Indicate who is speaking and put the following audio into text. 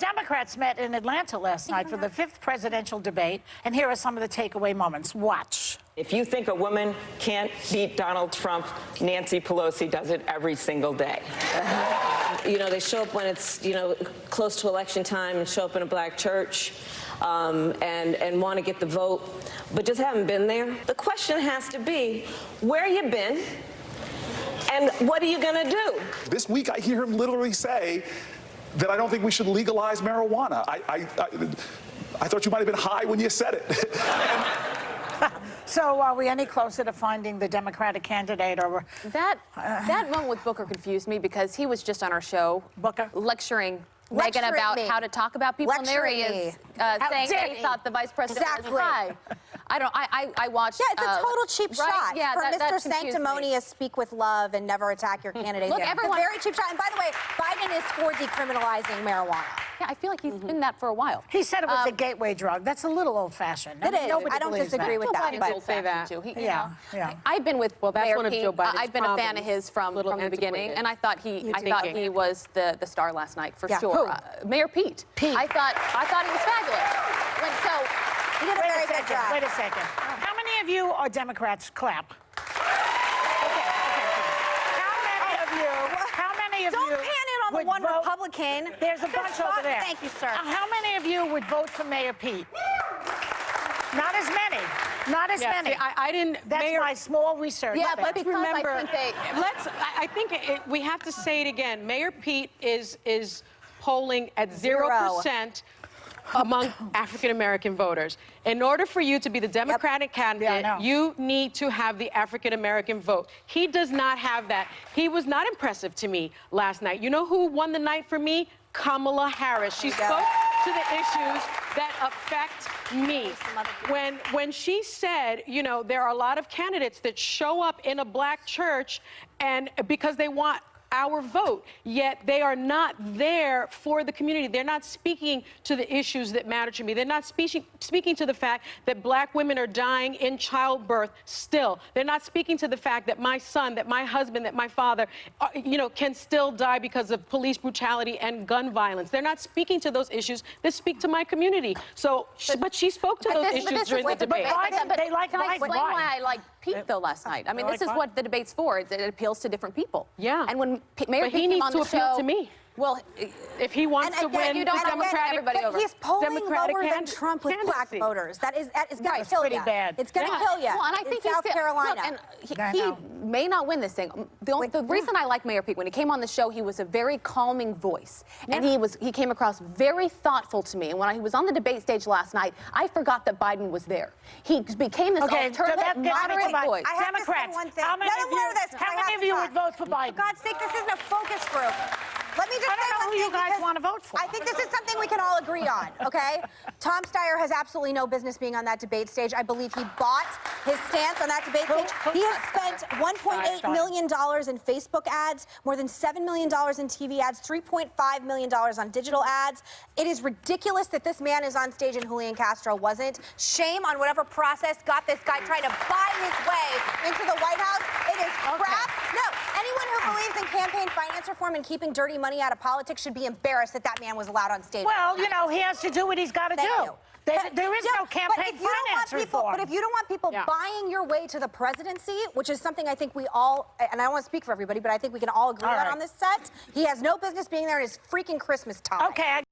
Speaker 1: Democrats met in Atlanta last night for the 5th presidential debate, and here are some of the takeaway moments. Watch.
Speaker 2: If you think a woman can't beat Donald Trump, Nancy Pelosi does it every single day.
Speaker 3: You know, they show up when it's, close to election time and show up in a black church and want to get the vote, but just haven't been there. The question has to be, where you been and what are you going to do?
Speaker 4: This week I hear him literally say that I don't think we should legalize marijuana. I thought you might have been high when you said it.
Speaker 1: So are we any closer to finding the Democratic candidate? Or
Speaker 5: that moment with Booker confused me because he was just on our show,
Speaker 1: Booker,
Speaker 5: lecturing Megyn about how to talk about people, and there he is saying that he thought the vice president was high. I watched.
Speaker 6: Yeah, it's a total cheap shot.
Speaker 5: Yeah,
Speaker 6: for
Speaker 5: that
Speaker 6: Mr. Sanctimonious, speak with love and never attack your candidate.
Speaker 5: Look, everyone,
Speaker 6: it's a very cheap shot. And by the way, Biden is for decriminalizing marijuana.
Speaker 5: Yeah, I feel like he's been that for a while.
Speaker 1: He said it was a gateway drug. That's a little old-fashioned.
Speaker 6: It is. I don't disagree with that.
Speaker 5: But say that too.
Speaker 1: Yeah.
Speaker 5: I've been with Mayor Pete. I've been a fan of his from the beginning, and I thought he was the star last night for sure. Mayor Pete. I thought he was fabulous.
Speaker 6: He did a very good job.
Speaker 1: Wait a second. How many of you are Democrats? Clap. Okay. How many of you?
Speaker 6: Don't pan in on the one Republican.
Speaker 1: There's a bunch over there.
Speaker 6: Thank you, sir.
Speaker 1: How many of you would vote for Mayor Pete? Not as many. Not as many.
Speaker 7: See, I didn't.
Speaker 1: That's my small research.
Speaker 5: Yeah, but
Speaker 7: let's remember. I think we have to say it again. Mayor Pete is polling at 0% among African-American voters. In order for you to be the Democratic candidate, you need to have the African-American vote. He does not have that. He was not impressive to me last night. You know who won the night for me? Kamala Harris. She spoke to the issues that affect me. When she said, there are a lot of candidates that show up in a black church and because they want our vote, yet they are not there for the community. They're not speaking to the issues that matter to me. They're not speaking to the fact that black women are dying in childbirth still. They're not speaking to the fact that my son, that my husband, that my father, can still die because of police brutality and gun violence. They're not speaking to those issues that speak to my community. But she spoke to those issues during the debate.
Speaker 1: They like
Speaker 5: Can I explain why I like Pete, though, last night? I mean, this is what the debate's for. It appeals to different people.
Speaker 7: Yeah.
Speaker 5: And when Mayor Pete
Speaker 7: needs
Speaker 5: came on
Speaker 7: to
Speaker 5: the
Speaker 7: appeal
Speaker 5: show,
Speaker 7: to me.
Speaker 5: Well,
Speaker 7: if he wants to win
Speaker 5: you don't
Speaker 7: Democratic,
Speaker 6: he's polling lower than
Speaker 7: candidacy.
Speaker 6: Trump with black voters. It's going to kill you.
Speaker 1: Bad.
Speaker 6: It's going to kill you.
Speaker 5: Well, and I think
Speaker 6: in South Carolina.
Speaker 5: Look, and he may not win this thing. The reason I like Mayor Pete, when he came on the show, he was a very calming voice, and he came across very thoughtful to me. And when he was on the debate stage last night, I forgot that Biden was there. He became this alternative, moderate voice.
Speaker 6: I have
Speaker 1: Democrats,
Speaker 6: to say one thing.
Speaker 1: how many of you would vote for Biden?
Speaker 6: For God's sake, this isn't a focus group. Let me just say
Speaker 1: I don't know who you guys want to vote for.
Speaker 6: I think this is something we can all agree on, okay? Tom Steyer has absolutely no business being on that debate stage. I believe he bought his stance on that debate stage. He has spent $1.8 million in Facebook ads, more than $7 million in TV ads, $3.5 million on digital ads. It is ridiculous that this man is on stage and Julian Castro wasn't. Shame on whatever process got this guy trying to buy his way into the White House. It is crap. No, anyone who believes in campaign finance reform and keeping dirty money out of politics should be embarrassed that he was allowed on stage.
Speaker 1: Well, he has to do what he's got to do. There is no campaign finance reform.
Speaker 6: But if you don't want people buying your way to the presidency, which is something I think we all, and I don't want to speak for everybody, but I think we can all agree on this set, he has no business being there. It is freaking Christmas time.
Speaker 1: Okay.